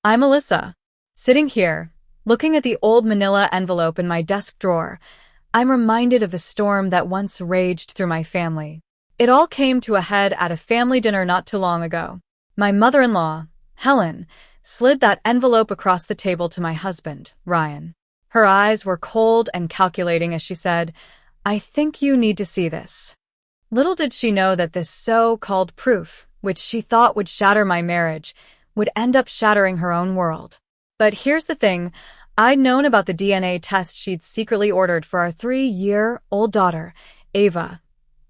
I'm Alyssa. Sitting here, looking at the old manila envelope in my desk drawer, I'm reminded of the storm that once raged through my family. It all came to a head at a family dinner not too long ago. My mother-in-law, Helen, slid that envelope across the table to my husband, Ryan. Her eyes were cold and calculating as she said, "I think you need to see this." Little did she know that this so-called proof, which she thought would shatter my marriage, would end up shattering her own world. But here's the thing, I'd known about the DNA test she'd secretly ordered for our 3-year-old daughter, Ava,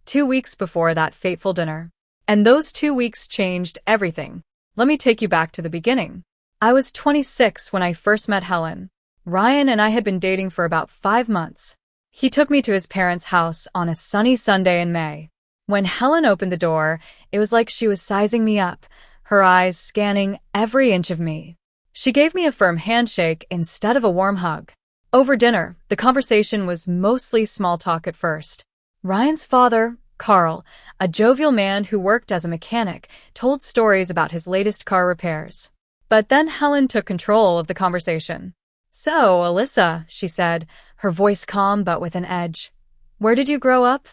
2 weeks before that fateful dinner. And those 2 weeks changed everything. Let me take you back to the beginning. I was 26 when I first met Helen. Ryan and I had been dating for about 5 months. He took me to his parents' house on a sunny Sunday in May. When Helen opened the door, it was like she was sizing me up, her eyes scanning every inch of me. She gave me a firm handshake instead of a warm hug. Over dinner, the conversation was mostly small talk at first. Ryan's father, Carl, a jovial man who worked as a mechanic, told stories about his latest car repairs. But then Helen took control of the conversation. "So, Alyssa," she said, her voice calm but with an edge. "Where did you grow up?"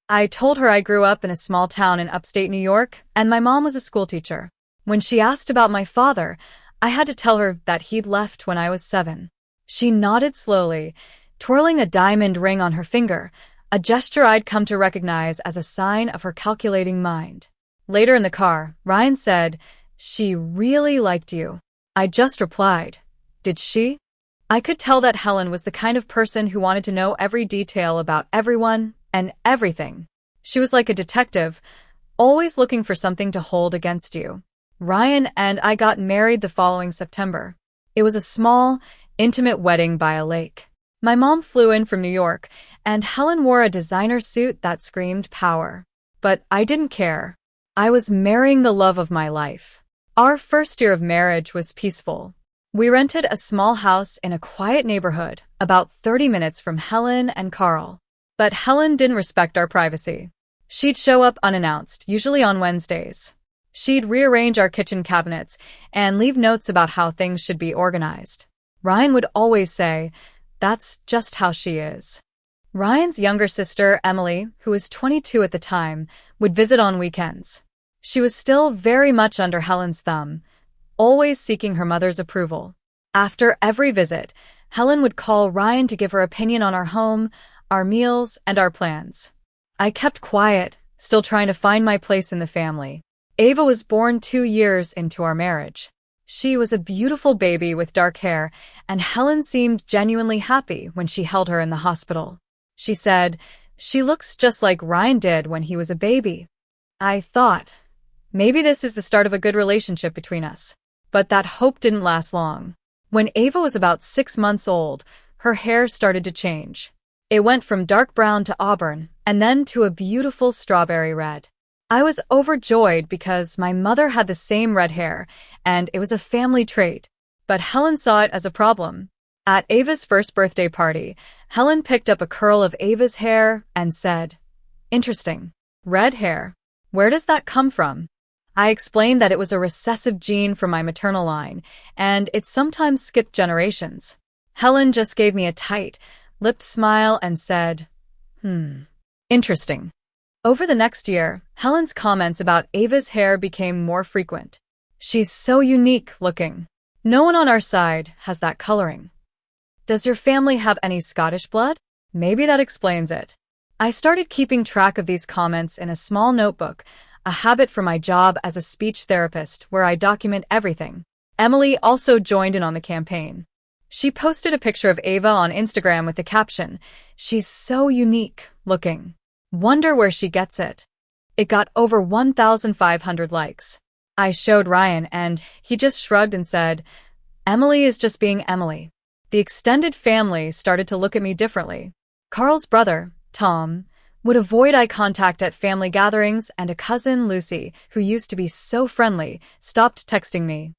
I told her I grew up in a small town in upstate New York, and my mom was a schoolteacher. When she asked about my father, I had to tell her that he'd left when I was 7. She nodded slowly, twirling a diamond ring on her finger, a gesture I'd come to recognize as a sign of her calculating mind. Later in the car, Ryan said, "She really liked you." I just replied, "Did she?" I could tell that Helen was the kind of person who wanted to know every detail about everyone and everything. She was like a detective, always looking for something to hold against you. Ryan and I got married the following September. It was a small, intimate wedding by a lake. My mom flew in from New York, and Helen wore a designer suit that screamed power. But I didn't care. I was marrying the love of my life. Our first year of marriage was peaceful. We rented a small house in a quiet neighborhood, about 30 minutes from Helen and Carl. But Helen didn't respect our privacy. She'd show up unannounced, usually on Wednesdays. She'd rearrange our kitchen cabinets and leave notes about how things should be organized. Ryan would always say, "That's just how she is." Ryan's younger sister, Emily, who was 22 at the time, would visit on weekends. She was still very much under Helen's thumb, always seeking her mother's approval. After every visit, Helen would call Ryan to give her opinion on our home, our meals, and our plans. I kept quiet, still trying to find my place in the family. Ava was born 2 years into our marriage. She was a beautiful baby with dark hair, and Helen seemed genuinely happy when she held her in the hospital. She said, "She looks just like Ryan did when he was a baby." I thought, maybe this is the start of a good relationship between us. But that hope didn't last long. When Ava was about 6 months old, her hair started to change. It went from dark brown to auburn, and then to a beautiful strawberry red. I was overjoyed because my mother had the same red hair, and it was a family trait. But Helen saw it as a problem. At Ava's first birthday party, Helen picked up a curl of Ava's hair and said, "Interesting. Red hair. Where does that come from?" I explained that it was a recessive gene from my maternal line, and it sometimes skipped generations. Helen just gave me a tight, lipped smile and said, Interesting." Over the next year, Helen's comments about Ava's hair became more frequent. "She's so unique looking. No one on our side has that coloring. Does your family have any Scottish blood? Maybe that explains it." I started keeping track of these comments in a small notebook, a habit for my job as a speech therapist where I document everything. Emily also joined in on the campaign. She posted a picture of Ava on Instagram with the caption, "She's so unique looking. Wonder where she gets it." It got over 1,500 likes. I showed Ryan and he just shrugged and said, "Emily is just being Emily." The extended family started to look at me differently. Carl's brother, Tom, would avoid eye contact at family gatherings, and a cousin, Lucy, who used to be so friendly, stopped texting me.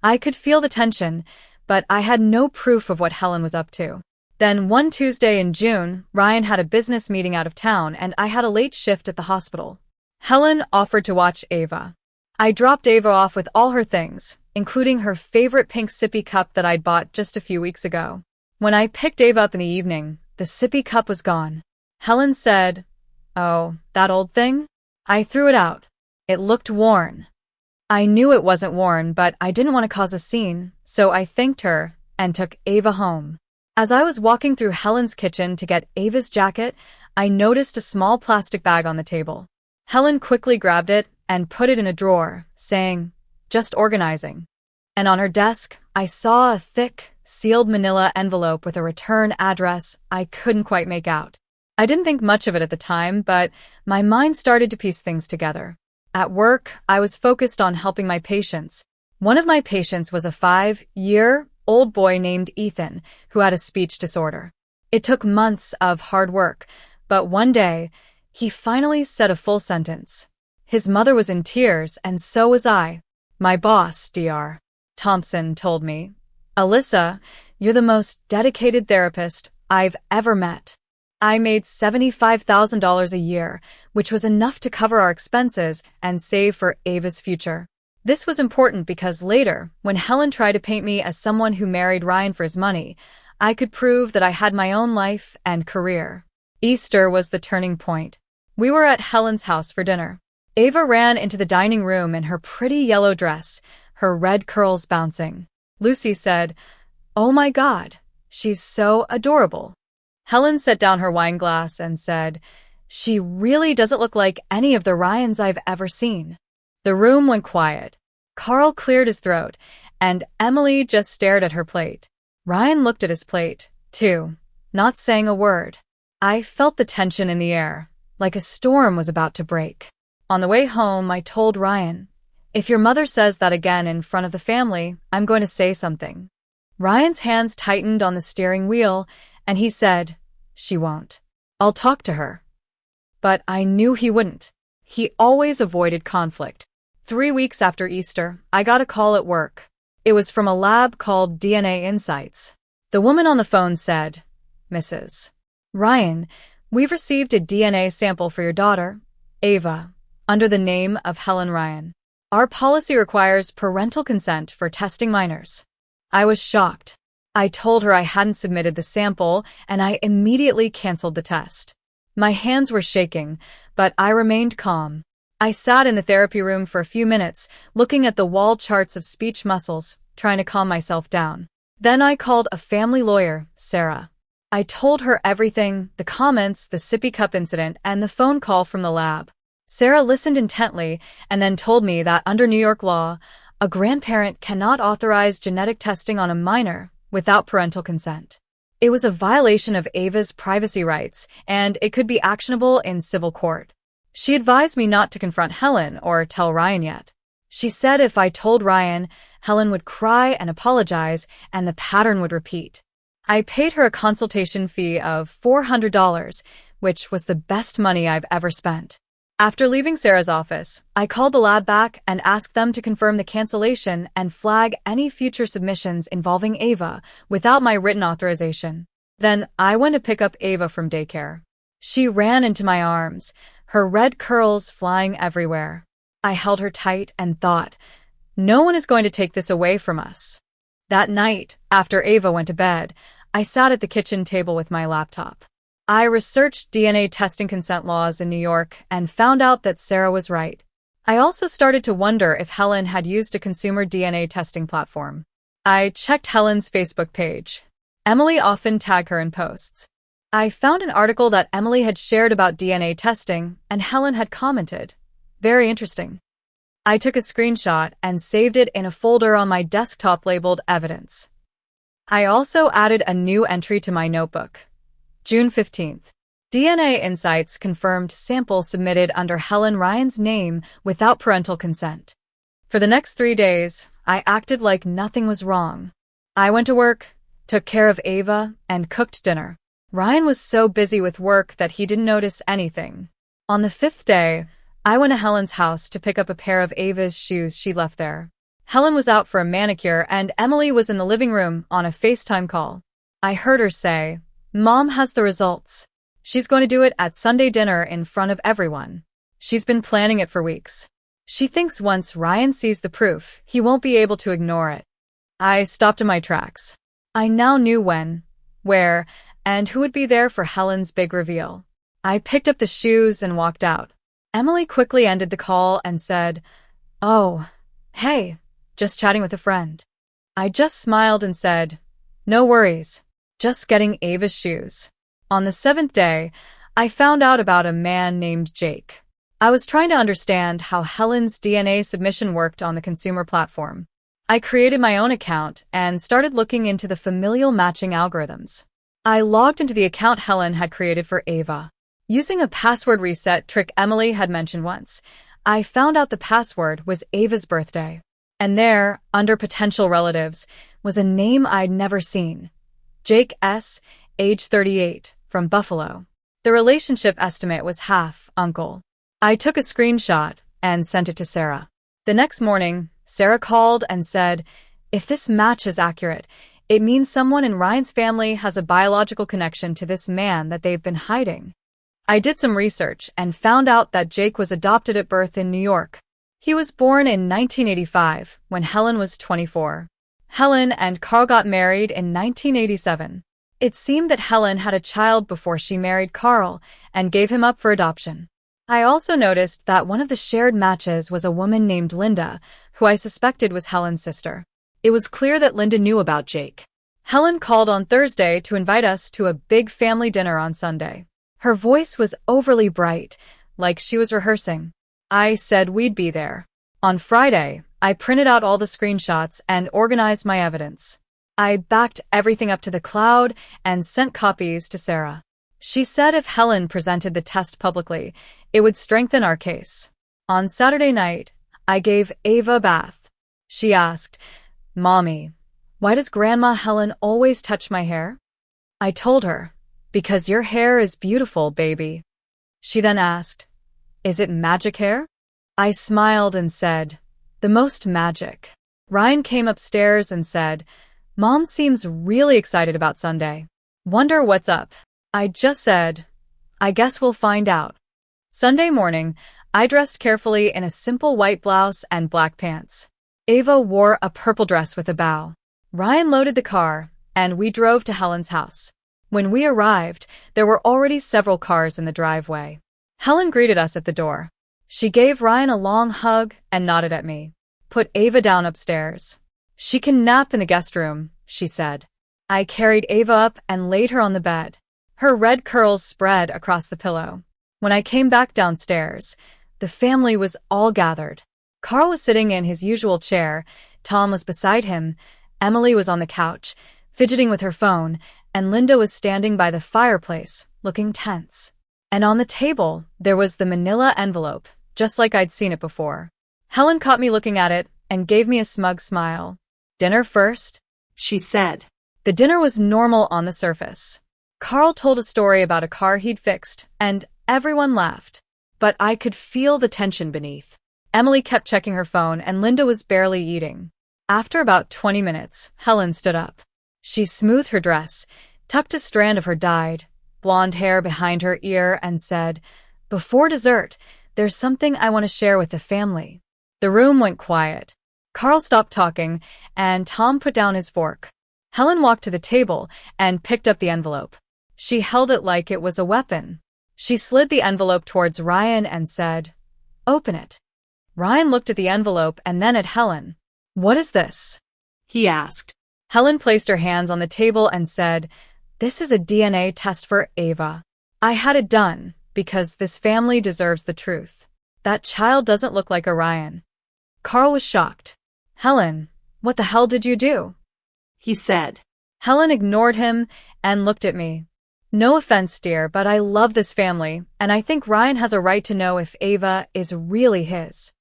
I could feel the tension, but I had no proof of what Helen was up to. Then one Tuesday in June, Ryan had a business meeting out of town and I had a late shift at the hospital. Helen offered to watch Ava. I dropped Ava off with all her things, including her favorite pink sippy cup that I'd bought just a few weeks ago. When I picked Ava up in the evening, the sippy cup was gone. Helen said, "Oh, that old thing?" I threw it out. It looked worn. I knew it wasn't worn, but I didn't want to cause a scene, so I thanked her and took Ava home. As I was walking through Helen's kitchen to get Ava's jacket, I noticed a small plastic bag on the table. Helen quickly grabbed it and put it in a drawer, saying, "Just organizing." And on her desk, I saw a thick, sealed manila envelope with a return address I couldn't quite make out. I didn't think much of it at the time, but my mind started to piece things together. At work, I was focused on helping my patients. One of my patients was a 5-year-old boy named Ethan, who had a speech disorder. It took months of hard work, but one day, he finally said a full sentence. His mother was in tears, and so was I. My boss, Dr. Thompson, told me, "Alyssa, you're the most dedicated therapist I've ever met." I made $75,000 a year, which was enough to cover our expenses and save for Ava's future. This was important because later, when Helen tried to paint me as someone who married Ryan for his money, I could prove that I had my own life and career. Easter was the turning point. We were at Helen's house for dinner. Ava ran into the dining room in her pretty yellow dress, her red curls bouncing. Lucy said, "Oh my God, she's so adorable." Helen set down her wine glass and said, "She really doesn't look like any of the Ryans I've ever seen." The room went quiet. Carl cleared his throat, and Emily just stared at her plate. Ryan looked at his plate, too, not saying a word. I felt the tension in the air, like a storm was about to break. On the way home, I told Ryan, "If your mother says that again in front of the family, I'm going to say something." Ryan's hands tightened on the steering wheel, and he said, "She won't. I'll talk to her." But I knew he wouldn't. He always avoided conflict. 3 weeks after Easter, I got a call at work. It was from a lab called DNA Insights. The woman on the phone said, "Mrs. Ryan, we've received a DNA sample for your daughter, Ava, under the name of Helen Ryan. Our policy requires parental consent for testing minors." I was shocked. I told her I hadn't submitted the sample, and I immediately canceled the test. My hands were shaking, but I remained calm. I sat in the therapy room for a few minutes, looking at the wall charts of speech muscles, trying to calm myself down. Then I called a family lawyer, Sarah. I told her everything, the comments, the sippy cup incident, and the phone call from the lab. Sarah listened intently and then told me that under New York law, a grandparent cannot authorize genetic testing on a minor without parental consent. It was a violation of Ava's privacy rights, and it could be actionable in civil court. She advised me not to confront Helen or tell Ryan yet. She said if I told Ryan, Helen would cry and apologize, and the pattern would repeat. I paid her a consultation fee of $400, which was the best money I've ever spent. After leaving Sarah's office, I called the lab back and asked them to confirm the cancellation and flag any future submissions involving Ava without my written authorization. Then I went to pick up Ava from daycare. She ran into my arms, her red curls flying everywhere. I held her tight and thought, no one is going to take this away from us. That night, after Ava went to bed, I sat at the kitchen table with my laptop. I researched DNA testing consent laws in New York and found out that Sarah was right. I also started to wonder if Helen had used a consumer DNA testing platform. I checked Helen's Facebook page. Emily often tagged her in posts. I found an article that Emily had shared about DNA testing, and Helen had commented, "Very interesting." I took a screenshot and saved it in a folder on my desktop labeled Evidence. I also added a new entry to my notebook. June 15th. DNA Insights confirmed sample submitted under Helen Ryan's name without parental consent. For the next 3 days, I acted like nothing was wrong. I went to work, took care of Ava, and cooked dinner. Ryan was so busy with work that he didn't notice anything. On the 5th day, I went to Helen's house to pick up a pair of Ava's shoes she left there. Helen was out for a manicure and Emily was in the living room on a FaceTime call. I heard her say, "Mom has the results. She's going to do it at Sunday dinner in front of everyone. She's been planning it for weeks." She thinks once Ryan sees the proof, he won't be able to ignore it. I stopped in my tracks. I now knew when, where, and who would be there for Helen's big reveal. I picked up the shoes and walked out. Emily quickly ended the call and said, "Oh, hey, just chatting with a friend." I just smiled and said, "No worries, just getting Ava's shoes." On the 7th day, I found out about a man named Jake. I was trying to understand how Helen's DNA submission worked on the consumer platform. I created my own account and started looking into the familial matching algorithms. I logged into the account Helen had created for Ava. Using a password reset trick Emily had mentioned once, I found out the password was Ava's birthday. And there, under potential relatives, was a name I'd never seen. Jake S., age 38, from Buffalo. The relationship estimate was half uncle. I took a screenshot and sent it to Sarah. The next morning, Sarah called and said, "If this match is accurate, it means someone in Ryan's family has a biological connection to this man that they've been hiding." I did some research and found out that Jake was adopted at birth in New York. He was born in 1985, when Helen was 24. Helen and Carl got married in 1987. It seemed that Helen had a child before she married Carl and gave him up for adoption. I also noticed that one of the shared matches was a woman named Linda, who I suspected was Helen's sister. It was clear that Linda knew about Jake. Helen called on Thursday to invite us to a big family dinner on Sunday. Her voice was overly bright, like she was rehearsing. I said we'd be there. On Friday, I printed out all the screenshots and organized my evidence. I backed everything up to the cloud and sent copies to Sarah. She said if Helen presented the test publicly, it would strengthen our case. On Saturday night, I gave Ava a bath. She asked, "Mommy, why does Grandma Helen always touch my hair?" I told her, "Because your hair is beautiful, baby." She then asked, "Is it magic hair?" I smiled and said, "The most magic." Ryan came upstairs and said, "Mom seems really excited about Sunday. Wonder what's up." I just said, "I guess we'll find out." Sunday morning, I dressed carefully in a simple white blouse and black pants. Ava wore a purple dress with a bow. Ryan loaded the car, and we drove to Helen's house. When we arrived, there were already several cars in the driveway. Helen greeted us at the door. She gave Ryan a long hug and nodded at me. "Put Ava down upstairs. She can nap in the guest room," she said. I carried Ava up and laid her on the bed. Her red curls spread across the pillow. When I came back downstairs, the family was all gathered. Carl was sitting in his usual chair, Tom was beside him, Emily was on the couch, fidgeting with her phone, and Linda was standing by the fireplace, looking tense. And on the table, there was the manila envelope, just like I'd seen it before. Helen caught me looking at it and gave me a smug smile. "Dinner first?" she said. The dinner was normal on the surface. Carl told a story about a car he'd fixed, and everyone laughed. But I could feel the tension beneath. Emily kept checking her phone, and Linda was barely eating. After about 20 minutes, Helen stood up. She smoothed her dress, tucked a strand of her dyed blonde hair behind her ear, and said, "Before dessert, there's something I want to share with the family." The room went quiet. Carl stopped talking, and Tom put down his fork. Helen walked to the table and picked up the envelope. She held it like it was a weapon. She slid the envelope towards Ryan and said, "Open it." Ryan looked at the envelope and then at Helen. "What is this?" he asked. Helen placed her hands on the table and said, "This is a DNA test for Ava. I had it done because this family deserves the truth. That child doesn't look like a Ryan." Carl was shocked. "Helen, what the hell did you do?" he said. Helen ignored him and looked at me. "No offense, dear, but I love this family, and I think Ryan has a right to know if Ava is really his."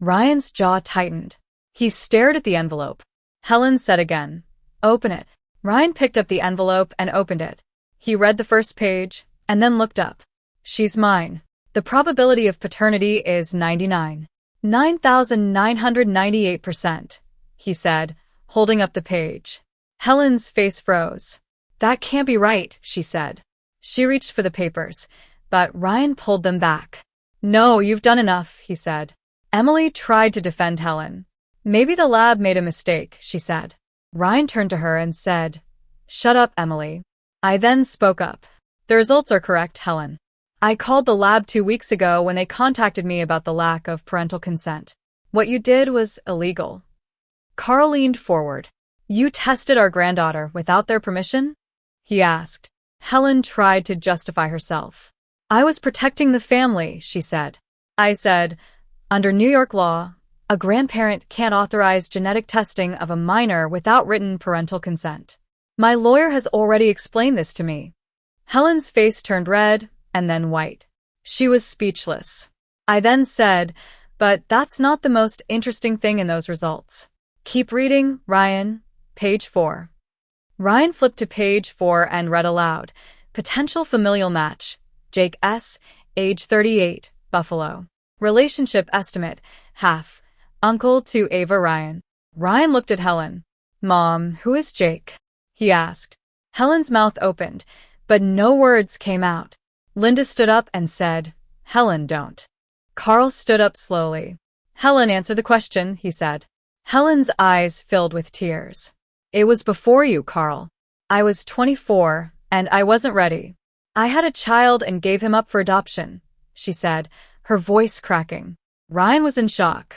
Ryan's jaw tightened. He stared at the envelope. Helen said again, "Open it." Ryan picked up the envelope and opened it. He read the first page and then looked up. "She's mine. The probability of paternity is 9,998%, he said, holding up the page. Helen's face froze. "That can't be right," she said. She reached for the papers, but Ryan pulled them back. "No, you've done enough," he said. Emily tried to defend Helen. Maybe the lab made a mistake, she said. Ryan turned to her and said, "Shut up, Emily." I then spoke up. "The results are correct, Helen. I called the lab 2 weeks ago when they contacted me about the lack of parental consent. What you did was illegal." Carl leaned forward. "You tested our granddaughter without their permission?" he asked. Helen tried to justify herself. "I was protecting the family," she said. I said, "Under New York law, a grandparent can't authorize genetic testing of a minor without written parental consent. My lawyer has already explained this to me." Helen's face turned red and then white. She was speechless. I then said, "But that's not the most interesting thing in those results. Keep reading, Ryan. Page 4. Ryan flipped to page 4 and read aloud, "Potential familial match. Jake S., age 38, Buffalo. Relationship estimate, half. Uncle to Ava Ryan." Ryan looked at Helen. "Mom, who is Jake?" he asked. Helen's mouth opened, but no words came out. Linda stood up and said, "Helen, don't." Carl stood up slowly. "Helen, answer the question," he said. Helen's eyes filled with tears. "It was before you, Carl. I was 24, and I wasn't ready. I had a child and gave him up for adoption," she said, her voice cracking. Ryan was in shock.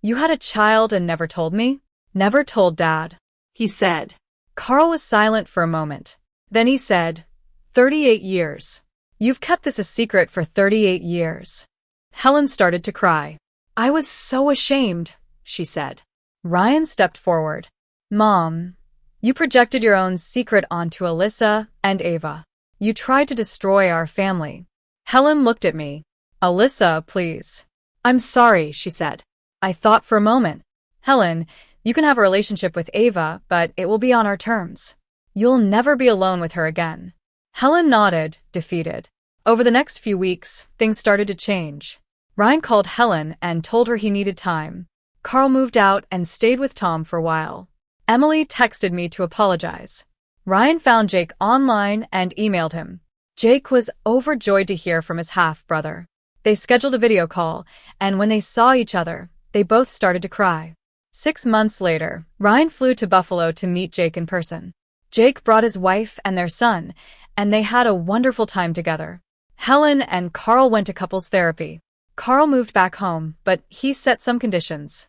"You had a child and never told me?" "Never told Dad," he said. Carl was silent for a moment. Then he said, 38 years. You've kept this a secret for 38 years." Helen started to cry. "I was so ashamed," she said. Ryan stepped forward. "Mom, you projected your own secret onto Alyssa and Ava. You tried to destroy our family." Helen looked at me. "Alyssa, please." "I'm sorry," she said. I thought for a moment. "Helen, you can have a relationship with Ava, but it will be on our terms. You'll never be alone with her again." Helen nodded, defeated. Over the next few weeks, things started to change. Ryan called Helen and told her he needed time. Carl moved out and stayed with Tom for a while. Emily texted me to apologize. Ryan found Jake online and emailed him. Jake was overjoyed to hear from his half-brother. They scheduled a video call, and when they saw each other, they both started to cry. 6 months later, Ryan flew to Buffalo to meet Jake in person. Jake brought his wife and their son, and they had a wonderful time together. Helen and Carl went to couples therapy. Carl moved back home, but he set some conditions: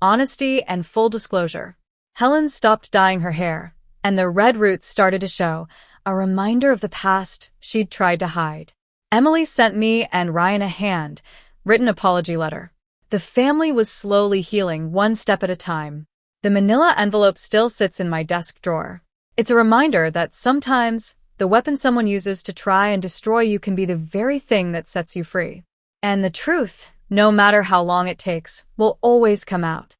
honesty and full disclosure. Helen stopped dyeing her hair, and the red roots started to show, a reminder of the past she'd tried to hide. Emily sent me and Ryan a hand-written apology letter. The family was slowly healing one step at a time. The manila envelope still sits in my desk drawer. It's a reminder that sometimes the weapon someone uses to try and destroy you can be the very thing that sets you free. And the truth, no matter how long it takes, will always come out.